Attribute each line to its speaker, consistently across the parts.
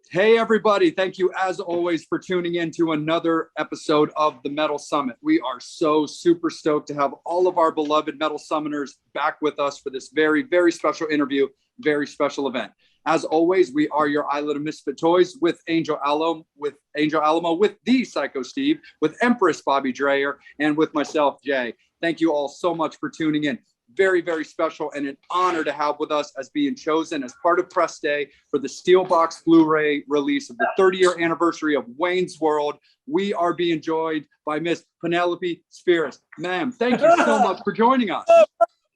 Speaker 1: Hey, everybody. Thank you, as always, for tuning in to another episode of the Metal Summit. We are so super stoked to have all of our beloved Metal Summoners back with us for this very, very special interview, very special event. As always, we are your Island of Misfit Toys with Angel Alamo, with the Psycho Steve, with Empress Bobby Dreyer, and with myself, Jay. Thank you all so much for tuning in. Very, very special and an honor to have with us as being chosen as part of Press Day for the Steelbox Blu-ray release of the 30-year anniversary of Wayne's World. We are being joined by Miss Penelope Spheeris. Ma'am, thank you so much for joining us.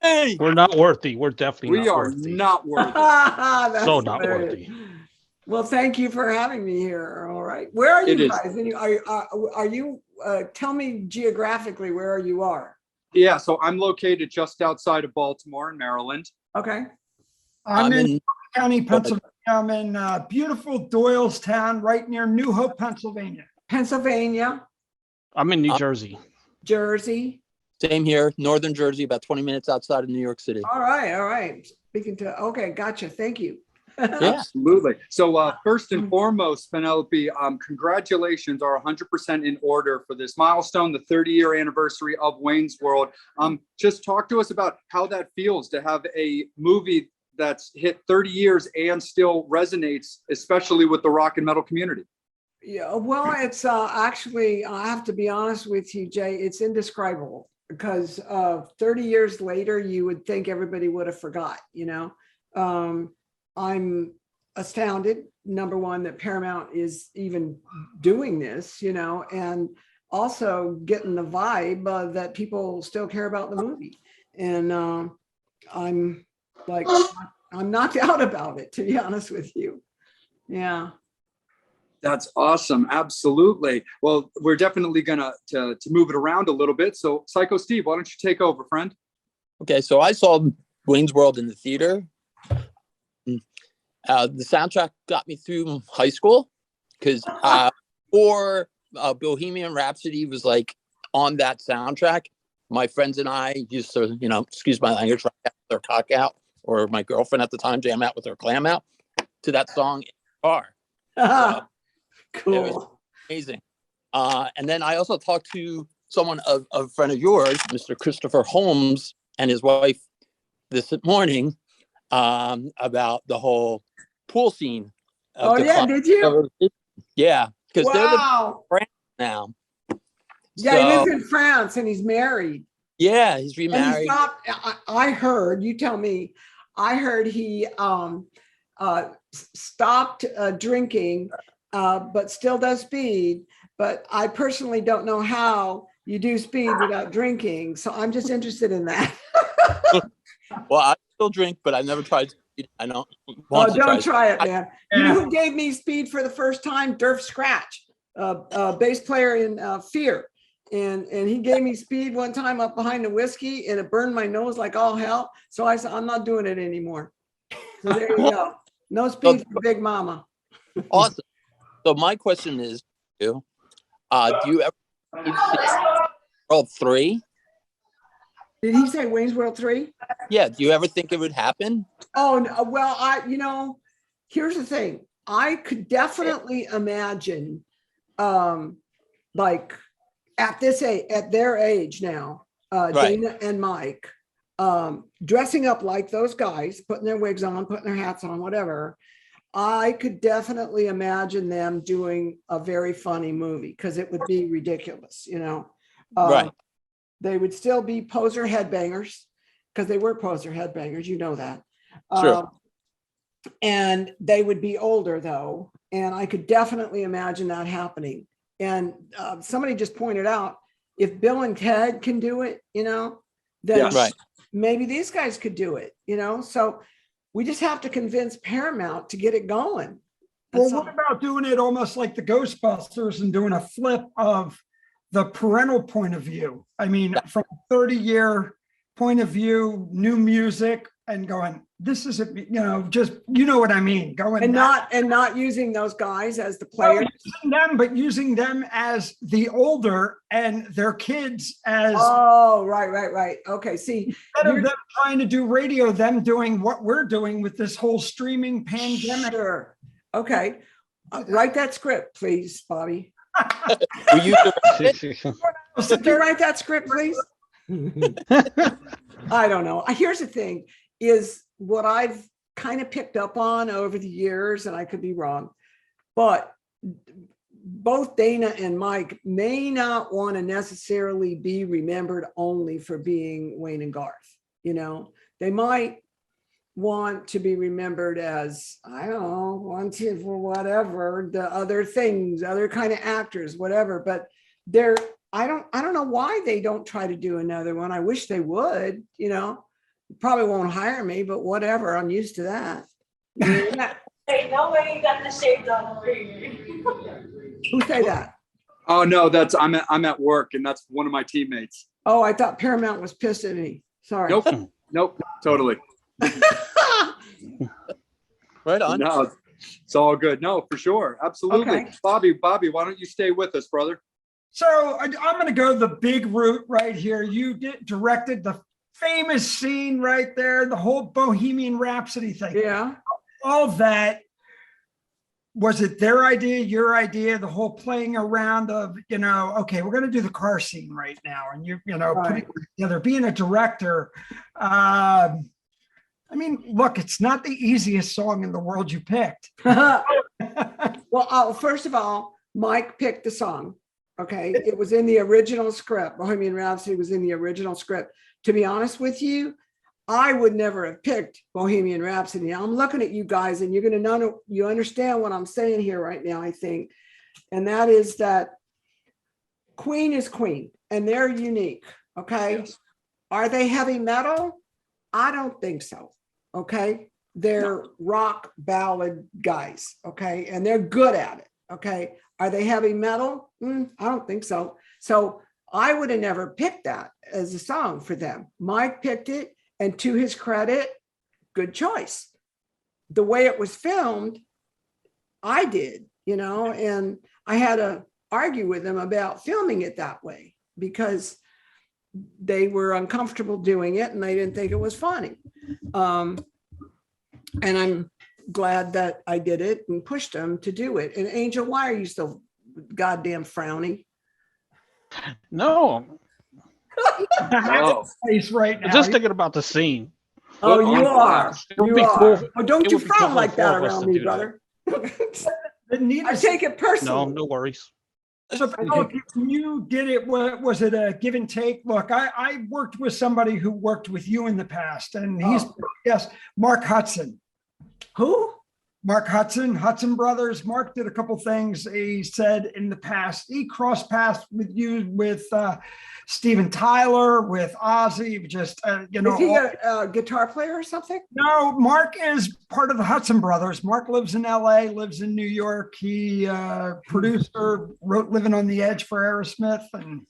Speaker 2: Hey. We're not worthy. We're definitely not worthy.
Speaker 1: We are not worthy.
Speaker 2: So not worthy.
Speaker 3: Well, thank you for having me here. All right. Where are you guys? Are you tell me geographically where you are?
Speaker 1: Yeah, so I'm located just outside of Baltimore in Maryland.
Speaker 3: Okay.
Speaker 4: I'm in County, Pennsylvania. I'm in beautiful Doylestown, right near New Hope, Pennsylvania.
Speaker 3: Pennsylvania.
Speaker 2: I'm in New Jersey.
Speaker 3: Jersey.
Speaker 5: Same here, Northern Jersey, about 20 minutes outside of New York City.
Speaker 3: All right. Okay, gotcha. Thank you.
Speaker 1: Yeah. Absolutely. So first and foremost, Penelope, congratulations are 100% in order for this milestone, the 30-year anniversary of Wayne's World. Just talk to us about how that feels to have a movie that's hit 30 years and still resonates, especially with the rock and metal community.
Speaker 3: Yeah, well, it's actually, I have to be honest with you, Jay, it's indescribable because 30 years later, you would think everybody would have forgot, you know. I'm astounded, number one, that Paramount is even doing this, you know, and also getting the vibe that people still care about the movie. And I'm knocked out about it, to be honest with you. Yeah.
Speaker 1: That's awesome. Absolutely. Well, we're definitely gonna to move it around a little bit. So Psycho Steve, why don't you take over, friend?
Speaker 5: Okay, so I saw Wayne's World in the theater. The soundtrack got me through high school because Bohemian Rhapsody was like on that soundtrack. My friends and I used to, you know, excuse my language, rock out with their cock out, or my girlfriend at the time jam out with her clam out to that song in the car. So,
Speaker 3: cool.
Speaker 5: It was amazing. And then I also talked to someone, a friend of yours, Mr. Christopher Holmes, and his wife this morning about the whole pool scene.
Speaker 3: Did you?
Speaker 5: Yeah, because they're the France now.
Speaker 3: Yeah, so, he lives in France and he's married.
Speaker 5: Yeah, he's remarried.
Speaker 3: I heard, you tell me, I heard he stopped drinking, but still does speed. But I personally don't know how you do speed without drinking. So I'm just interested in that.
Speaker 5: Well, I still drink, but I've never tried speed. I don't
Speaker 3: want to don't try it, man. You know who gave me speed for the first time? Durf Scratch, bass player in Fear. And he gave me speed one time up behind the whiskey, and it burned my nose like all hell. So I said, I'm not doing it anymore. So there you go. No speed for Big Mama.
Speaker 5: Awesome. So my question is, do you ever see World 3?
Speaker 3: Did he say Wayne's World 3?
Speaker 5: Yeah. Do you ever think it would happen?
Speaker 3: Oh, no, well, here's the thing. I could definitely imagine, like at their age now, Dana and Mike, dressing up like those guys, putting their wigs on, putting their hats on, whatever. I could definitely imagine them doing a very funny movie because it would be ridiculous, you know.
Speaker 5: Right.
Speaker 3: They would still be poser headbangers because they were poser headbangers, you know that.
Speaker 5: Sure.
Speaker 3: And they would be older though. And I could definitely imagine that happening. And somebody just pointed out, if Bill and Ted can do it, you know, then maybe these guys could do it, you know? So we just have to convince Paramount to get it going.
Speaker 4: Well, what about doing it almost like the Ghostbusters and doing a flip of the parental point of view? I mean, from a 30-year point of view, new music, and going, this is just, you know what I mean? Going
Speaker 3: and not using those guys as the players.
Speaker 4: But using them as the older and their kids as.
Speaker 3: Oh, right. Okay, see.
Speaker 4: Instead of them trying to do radio, them doing what we're doing with this whole streaming pandemic.
Speaker 3: Sure. Okay. Write that script, please, Bobby.
Speaker 5: Will you direct it?
Speaker 3: Could you write that script, please? I don't know. Here's the thing, is what I've kind of picked up on over the years, and I could be wrong, but both Dana and Mike may not want to necessarily be remembered only for being Wayne and Garth. You know, they might want to be remembered as, I don't know, one, two, for whatever, the other things, other kind of actors, whatever. But I don't know why they don't try to do another one. I wish they would, you know. Probably won't hire me, but whatever. I'm used to that.
Speaker 6: Hey, no way you got the shade on over here.
Speaker 3: Who say that?
Speaker 1: Oh no, I'm at work, and that's one of my teammates.
Speaker 3: Oh, I thought Paramount was pissed at me. Sorry.
Speaker 1: Nope, totally.
Speaker 5: Right on.
Speaker 1: No, it's all good. No, for sure, absolutely.
Speaker 3: Okay.
Speaker 1: Bobby, why don't you stay with us, brother?
Speaker 4: So I'm going to go the big route right here. You directed the famous scene right there, the whole Bohemian Rhapsody thing.
Speaker 3: Yeah.
Speaker 4: All that. Was it their idea, your idea, the whole playing around of, you know, okay, we're going to do the car scene right now. And you know,
Speaker 3: Right.
Speaker 4: putting it together, being a director. I mean, look, it's not the easiest song in the world you picked.
Speaker 3: Well, first of all, Mike picked the song. Okay. It was in the original script. Bohemian Rhapsody was in the original script. To be honest with you, I would never have picked Bohemian Rhapsody. I'm looking at you guys, and you're going to know, you understand what I'm saying here right now, I think. And that is that Queen is Queen, and they're unique. Okay.
Speaker 1: Yes.
Speaker 3: Are they heavy metal? I don't think so. Okay. They're rock ballad guys. Okay. And they're good at it. Okay. Are they heavy metal? I don't think so. So I would have never picked that as a song for them. Mike picked it. And to his credit, good choice. The way it was filmed, I did, you know, and I had to argue with them about filming it that way because they were uncomfortable doing it and they didn't think it was funny. And I'm glad that I did it and pushed them to do it. And Angel, why are you so goddamn frowny?
Speaker 2: No,
Speaker 4: Face right now.
Speaker 2: I'm just thinking about the scene.
Speaker 3: Oh, you are.
Speaker 2: It would
Speaker 3: You
Speaker 2: be
Speaker 3: are.
Speaker 2: cool.
Speaker 3: Oh, don't
Speaker 2: It
Speaker 3: you
Speaker 2: would be cool
Speaker 3: frown
Speaker 2: for
Speaker 3: like
Speaker 2: the four
Speaker 3: that
Speaker 2: of us
Speaker 3: around
Speaker 2: to
Speaker 3: me,
Speaker 2: do that.
Speaker 3: brother.
Speaker 4: The
Speaker 3: I
Speaker 4: neatest,
Speaker 3: take it personally.
Speaker 2: No worries.
Speaker 4: so Penelope, when you did it, was it a give and take? Look, I worked with somebody who worked with you in the past, and he's, yes, Mark Hudson.
Speaker 3: Who?
Speaker 4: Mark Hudson, Hudson Brothers. Mark did a couple things. He said in the past, he crossed paths with you, with Steven Tyler, with Ozzy, just, you know.
Speaker 3: Is he a guitar player or something?
Speaker 4: No, Mark is part of the Hudson Brothers. Mark lives in LA, lives in New York. He producer, wrote Living on the Edge for Aerosmith. And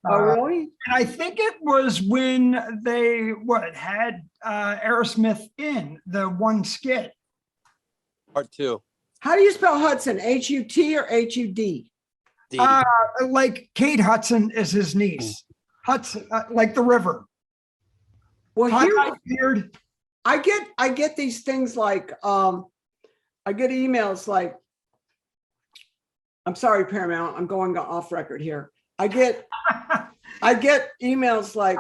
Speaker 3: Oh, really?
Speaker 4: I think it was when they had Aerosmith in the one skit.
Speaker 5: Part 2.
Speaker 3: How do you spell Hudson? H-U-T or H-U-D?
Speaker 4: Like Kate Hudson is his niece. Hudson, like the river.
Speaker 3: Well,
Speaker 4: Weird.
Speaker 3: I get these things like, I get emails like, I'm sorry, Paramount, I'm going off record here. I get emails like,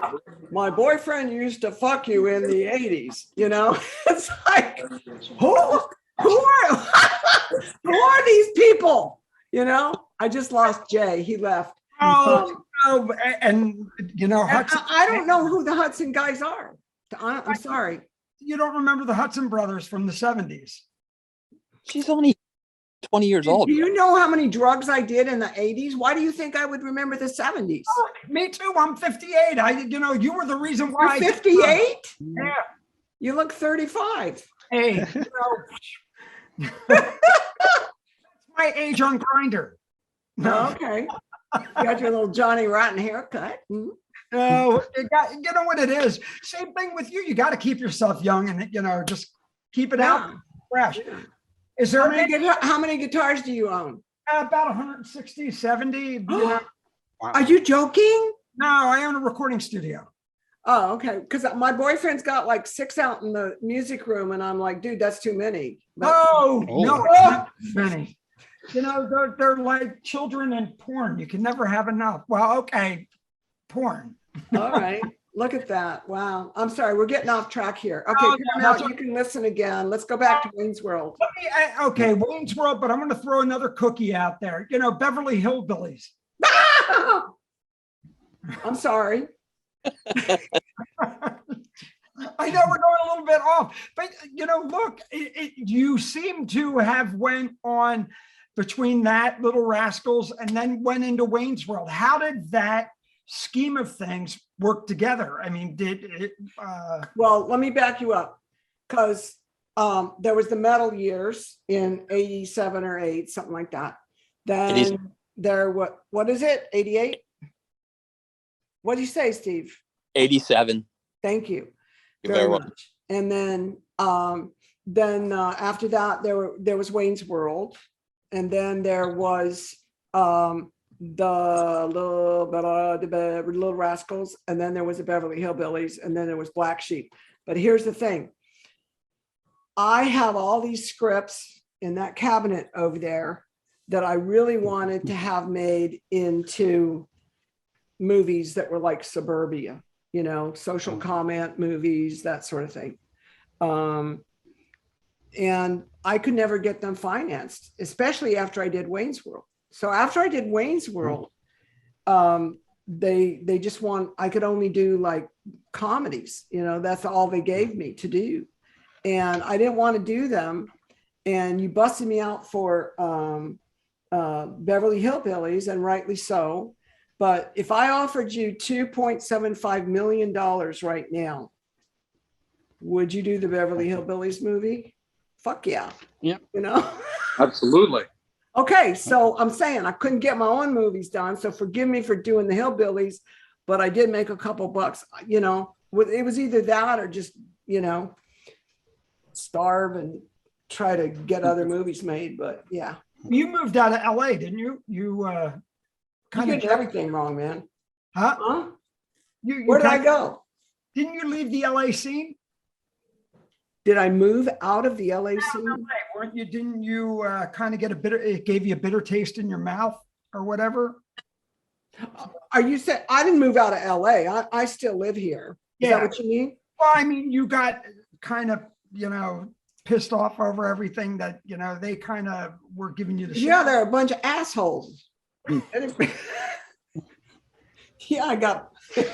Speaker 3: my boyfriend used to fuck you in the 80s, you know? It's like, who are these people? You know, I just lost Jay. He left.
Speaker 4: And you know, Hudson,
Speaker 3: I don't know who the Hudson guys are. I'm sorry.
Speaker 4: You don't remember the Hudson Brothers from the 70s?
Speaker 5: She's only 20 years old.
Speaker 3: Do you know how many drugs I did in the 80s? Why do you think I would remember the 70s?
Speaker 4: Oh, me too. I'm 58. You were the reason why.
Speaker 3: You're 58?
Speaker 4: Yeah.
Speaker 3: You look 35.
Speaker 4: Hey, that's my age on Grindr.
Speaker 3: No, okay. You got your little Johnny Rotten haircut.
Speaker 4: No, you know what it is. Same thing with you. You got to keep yourself young and, you know, just keep it out fresh. Is there
Speaker 3: How many guitars do you own?
Speaker 4: about 160, 70? You know?
Speaker 3: Are you joking?
Speaker 4: No, I own a recording studio.
Speaker 3: Oh, okay. Because my boyfriend's got like 6 out in the music room, and I'm like, dude, that's too many. But,
Speaker 4: No,
Speaker 2: Oh.
Speaker 4: no, it's not many. They're like children in porn. You can never have enough. Well, okay, porn.
Speaker 3: All right. Look at that. Wow. I'm sorry. We're getting off track here. Okay,
Speaker 4: Oh, no,
Speaker 3: you can listen again. Let's go back to Wayne's World.
Speaker 4: Okay, Wayne's World, but I'm going to throw another cookie out there. Beverly Hillbillies.
Speaker 3: I'm sorry.
Speaker 4: I know we're going a little bit off, but look, you seem to have went on between that, Little Rascals, and then went into Wayne's World. How did that scheme of things work together? I mean, did it?
Speaker 3: Well, let me back you up, because there was the metal years in 87 or 8, something like that. Then there, what is it? 88? What did you say, Steve?
Speaker 5: 87.
Speaker 3: Thank you.
Speaker 5: You're very welcome.
Speaker 3: Much. And then after that, there was Wayne's World, and then there was the Little Rascals, and then there was the Beverly Hillbillies, and then there was Black Sheep. But here's the thing: I have all these scripts in that cabinet over there that I really wanted to have made into movies that were like Suburbia, social comment movies, that sort of thing. And I could never get them financed, especially after I did Wayne's World. So after I did Wayne's World, they just I could only do like comedies, that's all they gave me to do. And I didn't want to do them. And you busted me out for Beverly Hillbillies, and rightly so. But if I offered you $2.75 million right now, would you do the Beverly Hillbillies movie? Fuck yeah.
Speaker 2: Yeah.
Speaker 1: Absolutely.
Speaker 3: Okay, so I'm saying I couldn't get my own movies done, so forgive me for doing the Hillbillies, but I did make a couple bucks. It was either that or just starve and try to get other movies made. But yeah,
Speaker 4: you moved out of LA, didn't you? You
Speaker 3: kind of did everything wrong, man.
Speaker 4: Huh?
Speaker 3: Where did I go?
Speaker 4: Didn't you leave the LA scene?
Speaker 3: Did I move out of the LA scene?
Speaker 4: Weren't you? Didn't you kind of get it gave you a bitter taste in your mouth or whatever?
Speaker 3: Are you saying I didn't move out of LA? I still live here. Is that what you mean?
Speaker 4: Well, I mean, you got kind of, pissed off over everything that, they kind of were giving you the shit.
Speaker 3: Yeah, they're a bunch of assholes. Yeah, I got, did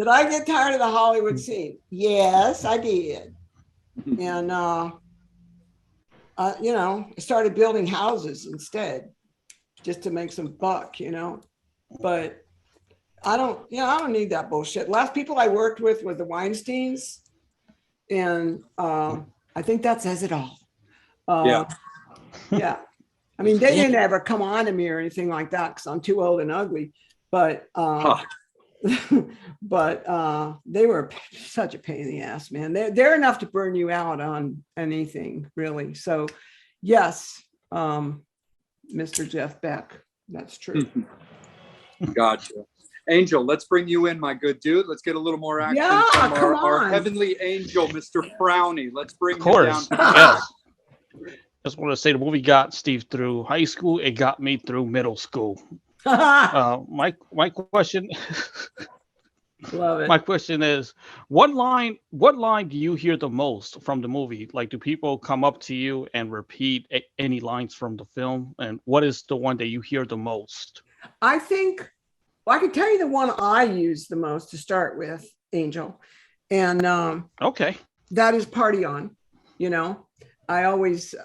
Speaker 3: I get tired of the Hollywood scene? Yes, I did. And, I started building houses instead just to make some buck, but I don't need that bullshit. Last people I worked with were the Weinsteins. And I think that says it all. Yeah. I mean, they didn't ever come on to me or anything like that because I'm too old and ugly. But but they were such a pain in the ass, man. They're enough to burn you out on anything, really. So yes, Mr. Jeff Beck, that's true.
Speaker 1: Gotcha. Angel, let's bring you in, my good dude. Let's get a little more action from our heavenly angel, Mr. Frowny. Let's bring him down.
Speaker 2: Yes. Just want to say the movie got Steve through high school. It got me through middle school. My question.
Speaker 3: Love it.
Speaker 2: My question is, what line do you hear the most from the movie? Like, do people come up to you and repeat any lines from the film? And what is the one that you hear the most?
Speaker 3: I think, I can tell you the one I use the most to start with, Angel. And
Speaker 2: okay,
Speaker 3: that is Party On. I always, say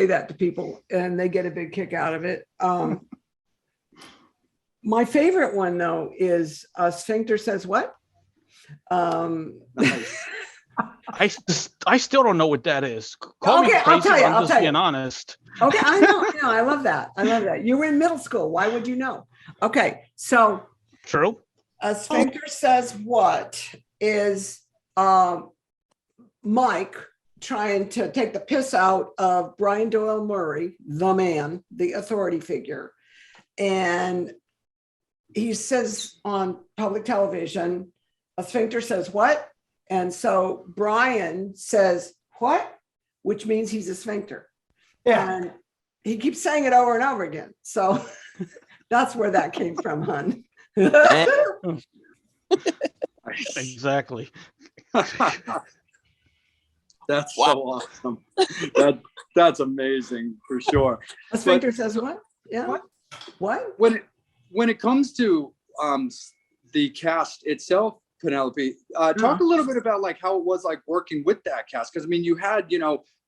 Speaker 3: that to people and they get a big kick out of it. My favorite one, though, is Sphincter Says What?
Speaker 1: Nice.
Speaker 2: I still don't know what that is.
Speaker 3: Call me crazy,
Speaker 2: I'll tell you.
Speaker 3: I'm
Speaker 2: just being honest.
Speaker 3: Okay, I know. I love that. You were in middle school. Why would you know? Okay, so
Speaker 2: true.
Speaker 3: Sphincter Says What is Mike trying to take the piss out of Brian Doyle Murray, the man, the authority figure. And he says on public television, a sphincter says what? And so Brian says, what? which means he's a sphincter.
Speaker 4: Yeah.
Speaker 3: And he keeps saying it over and over again. So that's where that came from, hun.
Speaker 2: Exactly.
Speaker 1: That's so awesome. That's amazing for sure.
Speaker 3: A sphincter says what? Yeah. What?
Speaker 1: When it comes to the cast itself, Penelope, talk a little bit about like how it was like working with that cast, because I mean you had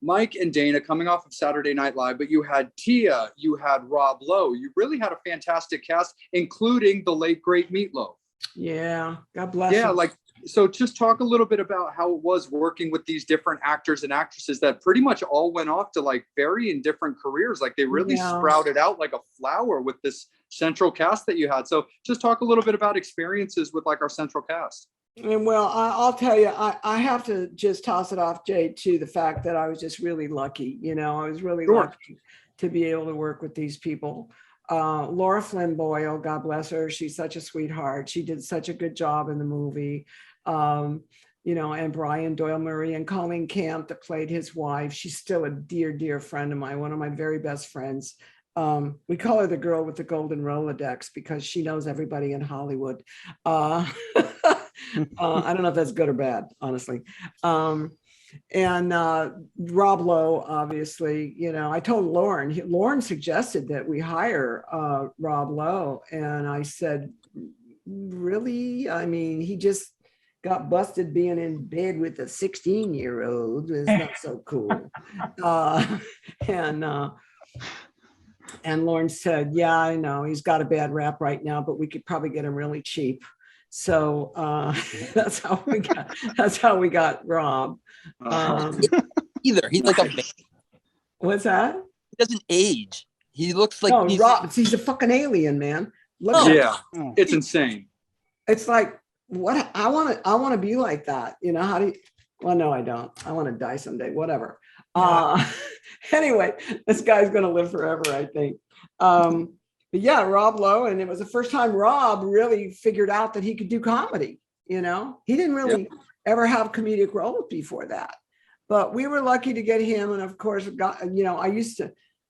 Speaker 1: Mike and Dana coming off of Saturday Night Live, but you had Tia, you had Rob Lowe, you really had a fantastic cast, including the late great Meatloaf.
Speaker 3: Yeah, God bless
Speaker 1: Yeah,
Speaker 3: him.
Speaker 1: like, so just talk a little bit about how it was working with these different actors and actresses that pretty much all went off to like varying different careers. Like they really sprouted out like a flower with this central cast that you had. So just talk a little bit about experiences with like our central cast.
Speaker 3: And well, I'll tell you, I have to just toss it off, Jay, to the fact that I was just really lucky. I was really lucky to be able to work with these people. Laura Flynn Boyle, God bless her. She's such a sweetheart. She did such a good job in the movie. And Brian Doyle Murray and Colleen Camp that played his wife. She's still a dear, dear friend of mine, one of my very best friends. We call her the girl with the golden Rolodex because she knows everybody in Hollywood. I don't know if that's good or bad, honestly. And Rob Lowe, obviously, I told Lauren suggested that we hire Rob Lowe. And I said, really? I mean, he just got busted being in bed with a 16-year-old. It's not so cool. And Lauren said, yeah, I know he's got a bad rap right now, but we could probably get him really cheap. So that's how we got Rob.
Speaker 5: Either he's like a
Speaker 3: What's that?
Speaker 5: He doesn't age. He looks like
Speaker 3: he's a fucking alien, man.
Speaker 1: Look it's insane.
Speaker 3: It's like what I want to be like that. How do you? Well, no, I don't. I want to die someday. Whatever. Anyway, this guy's gonna live forever, I think. But yeah, Rob Lowe, and it was the first time Rob really figured out that he could do comedy. He didn't really ever have comedic roles before that, but we were lucky to get him. And of course,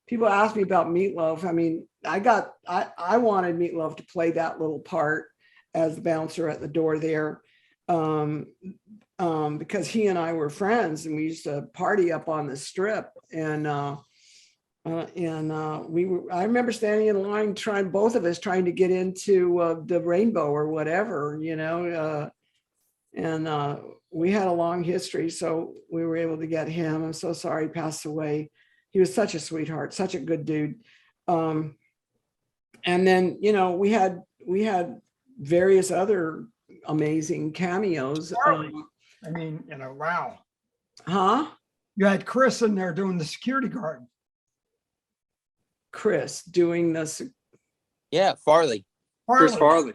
Speaker 3: people ask me about Meatloaf. I mean, I wanted Meatloaf to play that little part as the bouncer at the door there, because he and I were friends and we used to party up on the Strip. I remember standing in line both of us trying to get into the Rainbow or whatever, and we had a long history, so we were able to get him. I'm so sorry he passed away. He was such a sweetheart, such a good dude. And then, we had various other amazing cameos.
Speaker 4: Wow.
Speaker 3: Huh?
Speaker 4: You had Chris in there doing the security guard.
Speaker 3: Chris doing this.
Speaker 5: Yeah, Farley.
Speaker 1: Chris Farley.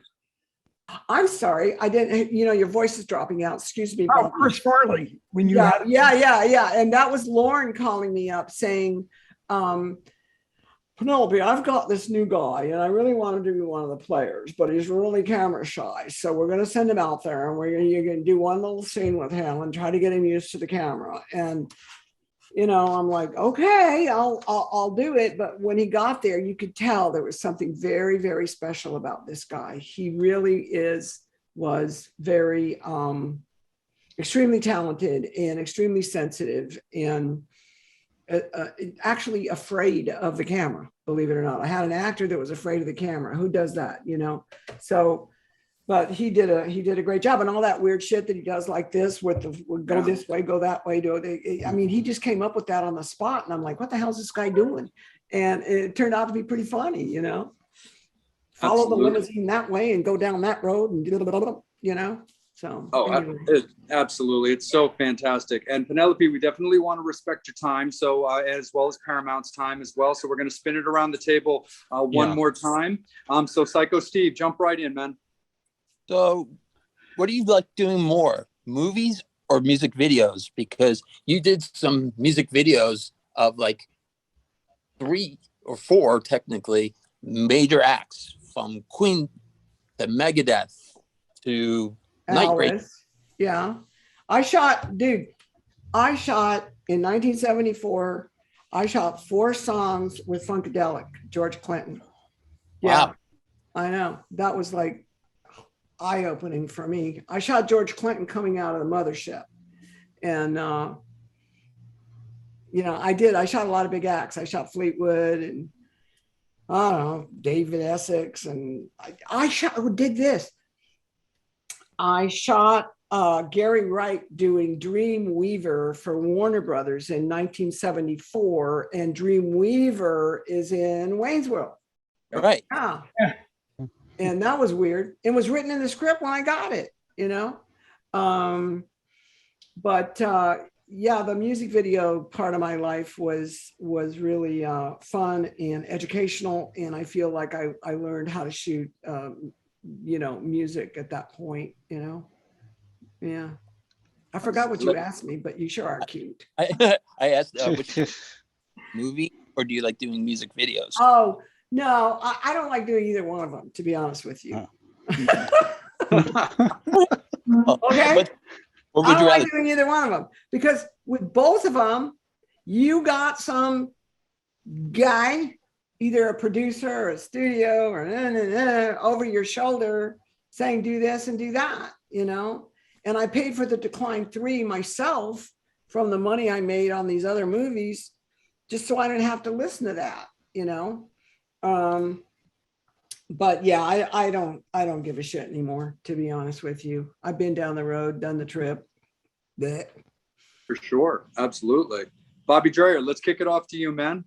Speaker 3: I'm sorry, I didn't. Your voice is dropping out. Excuse me.
Speaker 4: Oh, Chris Farley. When you
Speaker 3: yeah, and that was Lauren calling me up saying, Penelope, I've got this new guy, and I really want him to be one of the players, but he's really camera shy. So we're going to send him out there, and you're going to do one little scene with him and try to get him used to the camera. And I'm like, okay, I'll do it. But when he got there, you could tell there was something very, very special about this guy. He really was very extremely talented and extremely sensitive and actually afraid of the camera, believe it or not. I had an actor that was afraid of the camera. Who does that, So, but he did a great job, and all that weird shit that he does like this go this way, go that way. He just came up with that on the spot, and I'm like, what the hell is this guy doing? And it turned out to be pretty funny, Follow the limousine that way and go down that road and So.
Speaker 1: Anyway. Absolutely. It's so fantastic. And Penelope, we definitely want to respect your time. So as well as Paramount's time as well. So we're going to spin it around the table one more time. So Psycho Steve, jump right in, man.
Speaker 5: So what do you like doing more, movies or music videos? Because you did some music videos of like 3 or 4 technically major acts, from Queen to Megadeth to Nightbreed.
Speaker 3: Yeah. I shot, dude, I shot in 1974. I shot 4 songs with Funkadelic, George Clinton. Yeah,
Speaker 5: Wow.
Speaker 3: I know. That was like eye-opening for me. I shot George Clinton coming out of the mothership. And, you know, I shot a lot of big acts. I shot Fleetwood and, I don't know, David Essex. And I did this. I shot Gary Wright doing Dreamweaver for Warner Brothers in 1974. And Dreamweaver is in Wayne's World.
Speaker 5: Right.
Speaker 3: Yeah. And that was weird. It was written in the script when I got it, you know? Yeah, the music video part of my life was really fun and educational. And I feel like I learned how to shoot, you know, music at that point, you know? Yeah. I forgot what you asked me, but you sure are cute.
Speaker 5: I asked which movie, or do you like doing music videos?
Speaker 3: Oh, no, I don't like doing either one of them, to be honest with you. Okay.
Speaker 5: Or
Speaker 3: I
Speaker 5: would
Speaker 3: don't
Speaker 5: you
Speaker 3: like
Speaker 5: rather?
Speaker 3: doing either one of them because with both of them, you got some guy, either a producer or a studio or over your shoulder saying, do this and do that, you know? And I paid for the Decline 3 myself from the money I made on these other movies, just so I didn't have to listen to that, you know? But yeah, I don't give a shit anymore, to be honest with you. I've been down the road, done the trip. Blech.
Speaker 1: For sure. Absolutely. Bobby Dreyer, let's kick it off to you, man.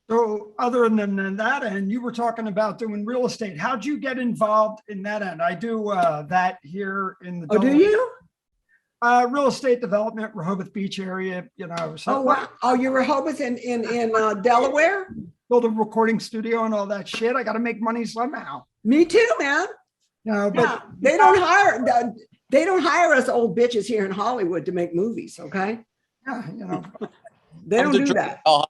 Speaker 4: So other than that end, you were talking about doing real estate. How'd you get involved in that end? I do that here in the
Speaker 3: Oh, do you?
Speaker 4: Real estate development, Rehoboth Beach area, you know. So
Speaker 3: Oh, wow. Oh, you were Rehoboth in Delaware?
Speaker 4: Build a recording studio and all that shit. I got to make money somehow.
Speaker 3: Me too, man.
Speaker 4: You know, but
Speaker 3: Yeah, they don't hire us old bitches here in Hollywood to make movies, okay?
Speaker 4: yeah, you know.
Speaker 3: They don't do that.
Speaker 5: Oh,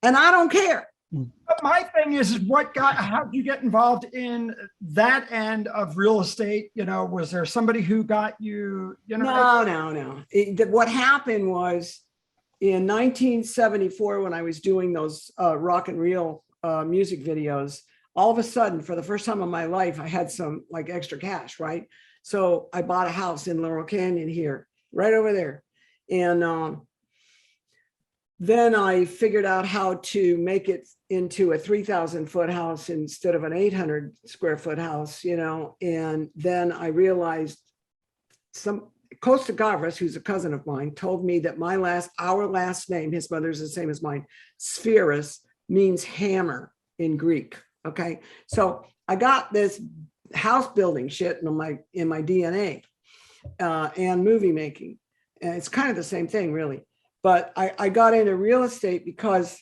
Speaker 3: And I don't care.
Speaker 4: But my thing is how'd you get involved in that end of real estate? You know, was there somebody who got you, you know?
Speaker 3: No. What happened was in 1974, when I was doing those rock and reel music videos, all of a sudden, for the first time in my life, I had some like extra cash, right? So I bought a house in Laurel Canyon here, right over there. And then I figured out how to make it into a 3,000 foot house instead of an 800 square foot house, you know. And then I realized Costa Gavras, who's a cousin of mine, told me that our last name, his mother's the same as mine, Spheeris, means hammer in Greek. Okay. So I got this house building shit in my DNA and movie making. And it's kind of the same thing, really. But I got into real estate because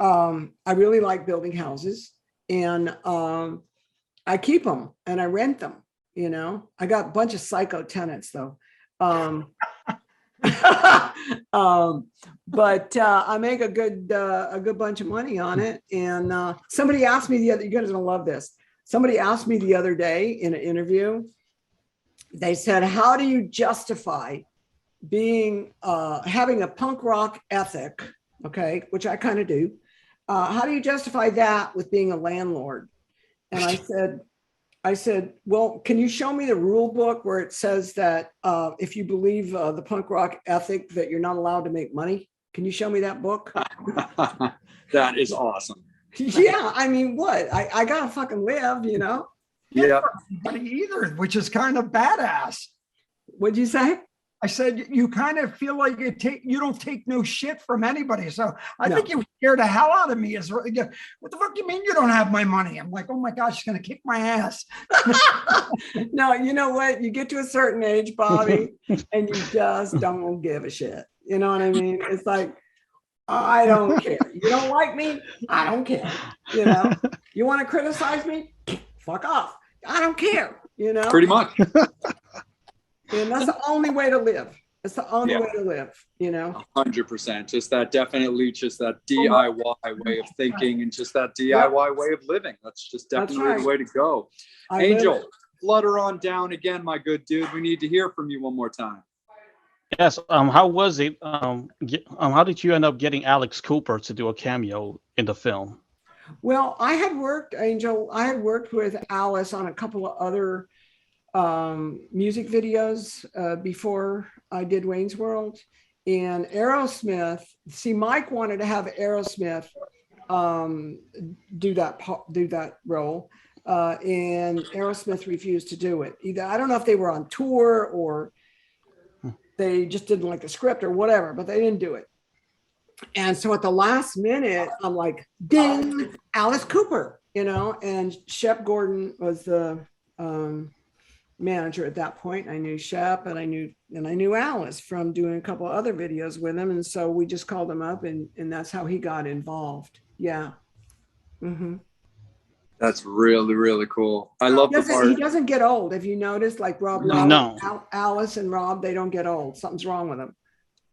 Speaker 3: I really like building houses, and I keep them and I rent them, you know. I got a bunch of psycho tenants though. But I make a good bunch of money on it. And somebody asked me you guys are gonna love this. Somebody asked me the other day in an interview, they said, how do you justify being having a punk rock ethic, okay, which I kind of do. How do you justify that with being a landlord? And I said, well, can you show me the rule book where it says that if you believe the punk rock ethic that you're not allowed to make money? Can you show me that book?
Speaker 1: That is awesome.
Speaker 3: Yeah, I mean, what? I gotta fucking live, you know?
Speaker 1: Yeah.
Speaker 4: Either, which is kind of badass.
Speaker 3: What'd you say?
Speaker 4: I said, you kind of feel like you don't take no shit from anybody. So I think you scared the hell out of me. What the fuck do you mean you don't have my money? I'm like, oh my gosh, she's going to kick my ass.
Speaker 3: No, you know what? You get to a certain age, Bobby, and you just don't give a shit. You know what I mean? It's like, I don't care. You don't like me? I don't care. You know, you want to criticize me? Fuck off. I don't care. You know,
Speaker 1: Pretty much.
Speaker 3: and that's the only way to live. It's the only way to live, you know.
Speaker 1: 100%. Just that DIY way of thinking and just that DIY way of living. That's just definitely the way to go. Angel, flutter on down again, my good dude. We need to hear from you one more time.
Speaker 2: Yes. How was it? How did you end up getting Alex Cooper to do a cameo in the film?
Speaker 3: Well, I had worked, Angel, I had worked with Alice on a couple of other music videos before I did Wayne's World. And Aerosmith, see, Mike wanted to have Aerosmith do that role. And Aerosmith refused to do it. Either I don't know if they were on tour or they just didn't like the script or whatever, but they didn't do it. And so at the last minute, I'm like, ding, Alice Cooper, you know, and Shep Gordon was the manager at that point. I knew Shep and I knew Alice from doing a couple of other videos with him. And so we just called him up and that's how he got involved. Yeah. Mm-hmm.
Speaker 1: That's really, really cool. I love the part.
Speaker 3: He doesn't get old. If you notice, like Rob,
Speaker 2: No.
Speaker 3: Alice and Rob, they don't get old. Something's wrong with them.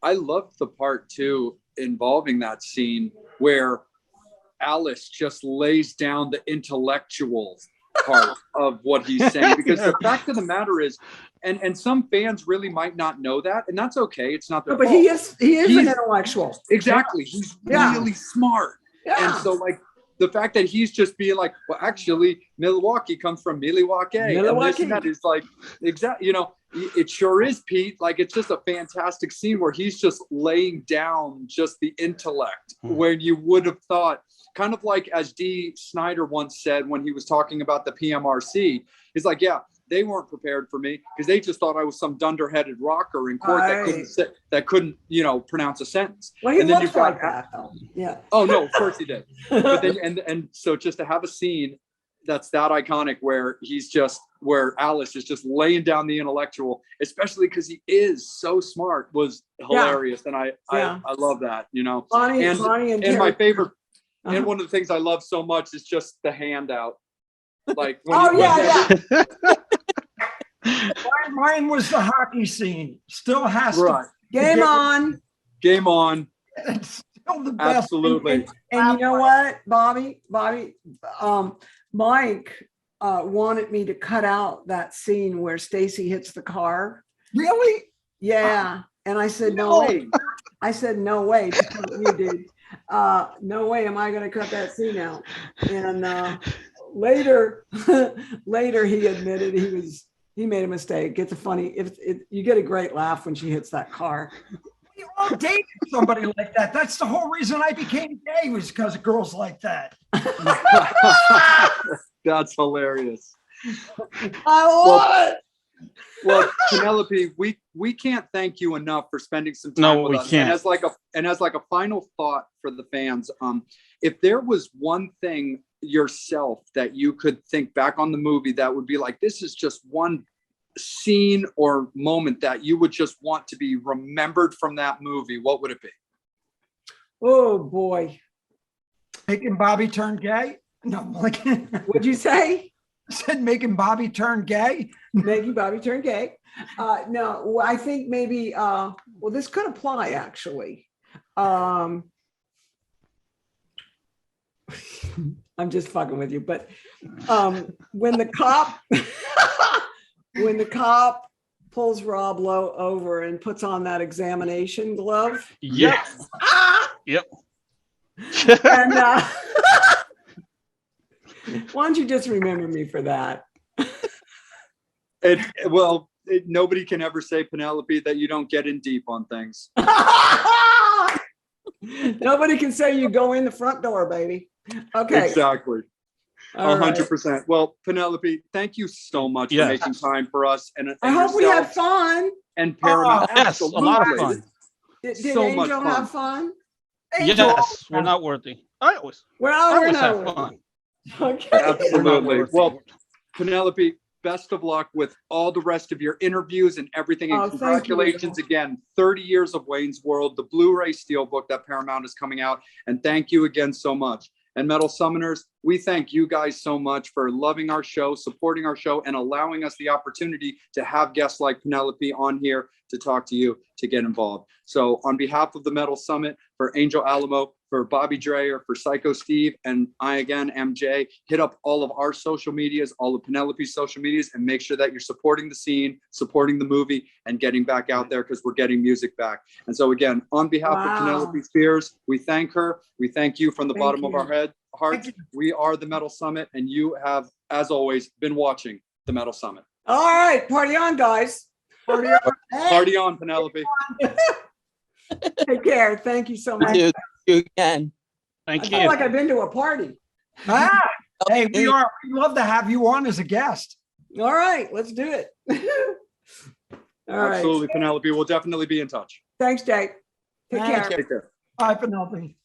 Speaker 1: I love the part too involving that scene where Alice just lays down the intellectual part of what he's saying, because the fact of the matter is, and some fans really might not know that, and that's okay. It's not their
Speaker 3: but
Speaker 1: fault.
Speaker 3: He's an intellectual.
Speaker 1: Exactly. He's really smart.
Speaker 3: Yeah.
Speaker 1: And so like the fact that he's just being like, well, actually, Milwaukee comes from Milwaukee. And this and that is like, exactly, you know, it sure is, Pete. Like, it's just a fantastic scene where he's just laying down just the intellect, where you would have thought, kind of like as Dee Snider once said when he was talking about the PMRC, he's like, yeah, they weren't prepared for me because they just thought I was some dunderheaded rocker in court that couldn't, you know, pronounce a sentence.
Speaker 3: Well, he looks like that, though. Yeah.
Speaker 1: Oh no, of course he did. But then, and so just to have a scene that's that iconic where where Alice is just laying down the intellectual, especially because he is so smart, was hilarious. And I love that, you know.
Speaker 3: Bonnie and
Speaker 1: my favorite, and one of the things I love so much is just the handout. Like,
Speaker 4: Mine was the hockey scene. Still has to.
Speaker 3: Game on.
Speaker 1: Game on.
Speaker 4: It's still the best.
Speaker 1: Absolutely.
Speaker 3: And you know what, Bobby, Mike wanted me to cut out that scene where Stacy hits the car.
Speaker 4: Really?
Speaker 3: Yeah. And I said, no way. I said, no way. You did. No way am I going to cut that scene out. And later he admitted he made a mistake. It's a funny, you get a great laugh when she hits that car.
Speaker 4: We all dated somebody like that. That's the whole reason I became gay, was because of girls like that.
Speaker 1: That's hilarious.
Speaker 3: I love it.
Speaker 1: Well, Penelope, we can't thank you enough for spending some time with us.
Speaker 2: Can't.
Speaker 1: And as like a final thought for the fans, if there was one thing yourself that you could think back on the movie that would be like, this is just one scene or moment that you would just want to be remembered from that movie, what would it be?
Speaker 3: Oh boy.
Speaker 4: Making Bobby turn gay? No, like,
Speaker 3: What'd you say?
Speaker 4: I said making Bobby turn gay.
Speaker 3: Making Bobby turn gay. No, I think maybe, well, this could apply actually. I'm just fucking with you, but when the cop pulls Rob Lowe over and puts on that examination glove.
Speaker 2: Yes. Yep.
Speaker 3: And why don't you just remember me for that?
Speaker 1: Nobody can ever say, Penelope, that you don't get in deep on things.
Speaker 3: Nobody can say you go in the front door, baby. Okay.
Speaker 1: Exactly. 100%.
Speaker 3: Right.
Speaker 1: Well, Penelope, thank you so much for making time for us. And
Speaker 3: I hope we had fun.
Speaker 1: And Paramount.
Speaker 2: Yes, a lot of fun.
Speaker 3: Did
Speaker 1: so
Speaker 3: Angel
Speaker 1: much fun.
Speaker 3: have fun?
Speaker 2: Yes, we're not worthy. I always have fun.
Speaker 3: Okay.
Speaker 1: Absolutely. Well, Penelope, best of luck with all the rest of your interviews and everything. And congratulations again, 30 years of Wayne's World, the Blu-ray Steelbook that Paramount is coming out. And thank you again so much. And Metal Summoners, we thank you guys so much for loving our show, supporting our show, and allowing us the opportunity to have guests like Penelope on here to talk to you, to get involved. So on behalf of the Metal Summit, for Angel Alamo, for Bobby Dreyer, for Psycho Steve, and I again, MJ, hit up all of our social medias, all of Penelope's social medias, and make sure that you're supporting the scene, supporting the movie, and getting back out there because we're getting music back. And so again, on behalf of Penelope Spheeris, we thank her. We thank you from the bottom of our hearts. We are the Metal Summit, and you have, as always, been watching the Metal Summit.
Speaker 3: All right, party on, guys. Party on.
Speaker 1: Party on, Penelope.
Speaker 3: Take care. Thank you so much.
Speaker 5: Thank you again.
Speaker 3: I feel like I've been to a party.
Speaker 4: Hey, we'd love to have you on as a guest.
Speaker 3: All right, let's do it. All right.
Speaker 1: Absolutely, Penelope. We'll definitely be in touch.
Speaker 3: Thanks, Jake. Take care.
Speaker 1: Take care.
Speaker 4: Bye, Penelope.